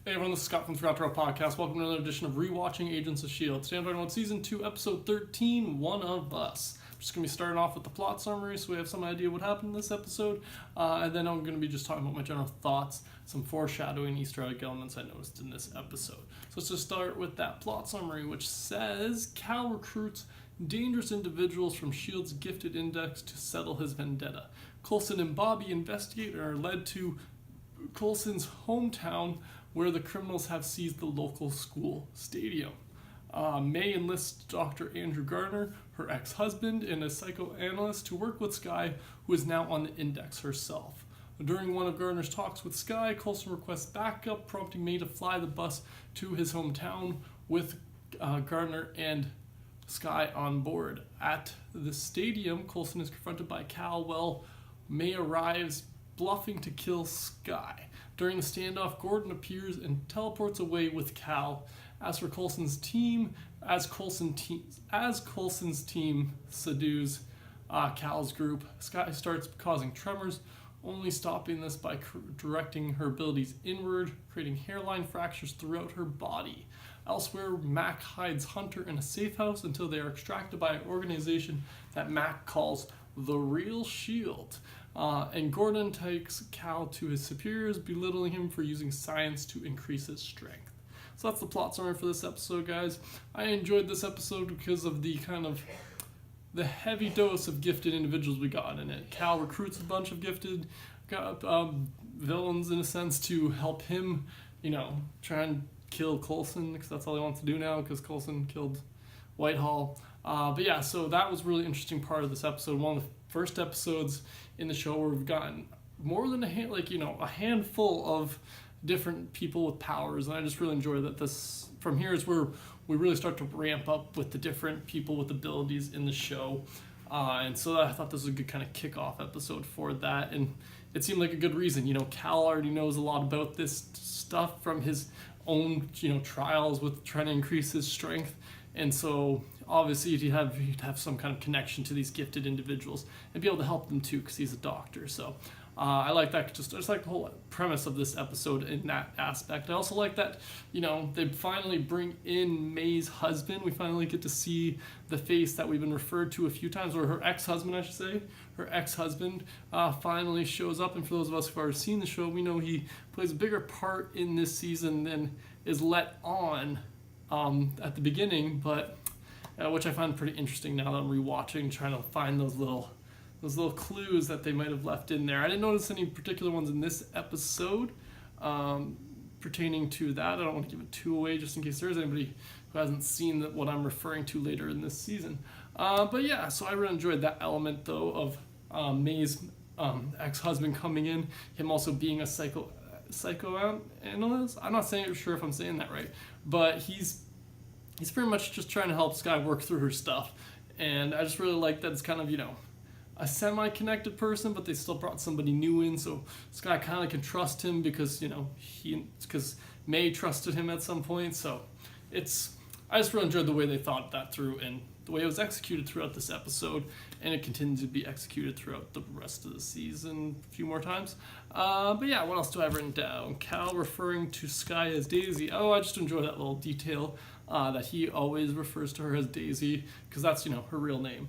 Hey everyone, this is Scott from the Outro Podcast. Welcome to another edition of ReWatching Agents of S.h.i.e.L.D. Today I'm talking about Season 2, Episode 13, One of Us. I'm just going to be starting off with the plot summary so we have some idea what happened in this episode. And then I'm going to be just talking about my general thoughts, some foreshadowing Easter egg elements I noticed in this episode. So let's just start with that plot summary, which says Cal recruits dangerous individuals from S.h.i.e.L.D's gifted index to settle his vendetta. Coulson and Bobby investigate and are led to Coulson's hometown, where the criminals have seized the local school stadium. May enlists Dr. Andrew Garner, her ex-husband, and a psychoanalyst to work with Skye, who is now on the index herself. During one of Garner's talks with Skye, Coulson requests backup, prompting May to fly the bus to his hometown with Garner and Skye on board. At the stadium, Coulson is confronted by Cal while May arrives, bluffing to kill Skye. During the standoff, Gordon appears and teleports away with Cal. As for Coulson's team, as Coulson's team subdues Cal's group, Skye starts causing tremors, only stopping this by directing her abilities inward, creating hairline fractures throughout her body. Elsewhere, Mac hides Hunter in a safe house until they are extracted by an organization that Mac calls the Real S.h.i.e.L.D. And Gordon takes Cal to his superiors, belittling him for using science to increase his strength. So that's the plot summary for this episode, guys. I enjoyed this episode because of the the heavy dose of gifted individuals we got in it. Cal recruits a bunch of gifted villains, in a sense, to help him, try and kill Coulson, because that's all he wants to do now, because Coulson killed Whitehall. But yeah, so that was a really interesting part of this episode. One of the first episodes in the show where we've gotten more than a handful of different people with powers, and I just really enjoy that. This from here is where we really start to ramp up with the different people with abilities in the show, and so I thought this was a good kind of kickoff episode for that, and it seemed like a good reason. Cal already knows a lot about this stuff from his own trials with trying to increase his strength, and so obviously he'd have some kind of connection to these gifted individuals and be able to help them too, because he's a doctor. So I like that. Just like the whole premise of this episode in that aspect. I also like that they finally bring in Maes Husband. We finally get to see the face that we've been referred to a few times, or her ex-husband, I should say. Her ex-husband finally shows up, and for those of us who have already seen the show, we know he plays a bigger part in this season than is let on at the beginning, but which I find pretty interesting now that I'm rewatching, trying to find those little clues that they might have left in there. I didn't notice any particular ones in this episode pertaining to that. I don't want to give it too away, just in case there's anybody who hasn't seen what I'm referring to later in this season. But yeah, so I really enjoyed that element, though, of May's ex-husband coming in, him also being a psychoanalyst. I'm not sure if I'm saying that right, but he's pretty much just trying to help Skye work through her stuff, and I just really like that it's kind of a semi-connected person, but they still brought somebody new in, so Skye kind of can trust him because because May trusted him at some point. So I just really enjoyed the way they thought that through and the way it was executed throughout this episode, and it continues to be executed throughout the rest of the season a few more times. But yeah, what else do I have written down? Cal referring to Skye as Daisy. Oh, I just enjoy that little detail that he always refers to her as Daisy, because that's her real name.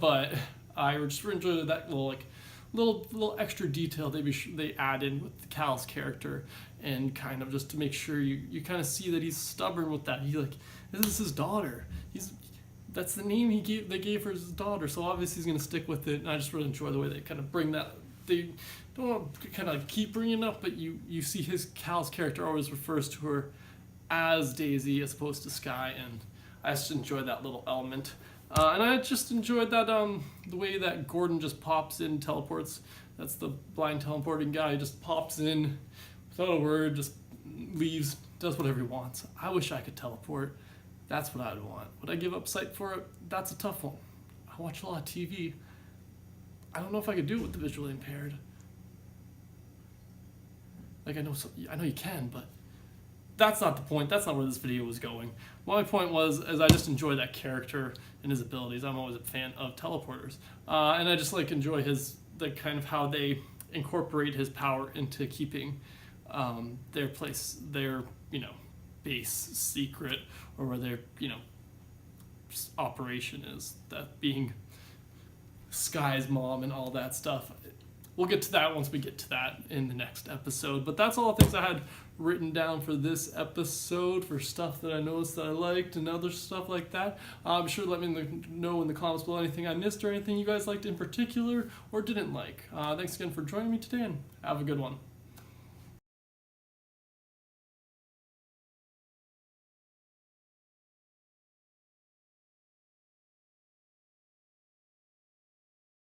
But I just enjoyed that little extra detail they add in with Cal's character, and kind of just to make sure you kind of see that he's stubborn with that. This is his daughter. That's the name they gave her, his daughter, so obviously he's going to stick with it, and I just really enjoy the way they kind of bring that. They don't kind of keep bringing it up, but you see Cal's character always refers to her as Daisy as opposed to Skye, and I just enjoyed that little element. And I just enjoyed that the way that Gordon just pops in, teleports. That's the blind teleporting guy. He just pops in without a word, just leaves, does whatever he wants. I wish I could teleport. That's what I'd want. Would I give up sight for it? That's a tough one. I watch a lot of TV. I don't know if I could do it with the visually impaired. I know you can, but that's not the point. That's not where this video was going. My point was, as I just enjoy that character and his abilities. I'm always a fan of teleporters, and I just enjoy the kind of how they incorporate his power into keeping their base secret, or where their operation is, that being Skye's mom and all that stuff. We'll get to that once we get to that in the next episode. But that's all the things I had written down for this episode, for stuff that I noticed that I liked and other stuff like that. Be sure to let me know in the comments below anything I missed or anything you guys liked in particular or didn't like. Thanks again for joining me today, and have a good one.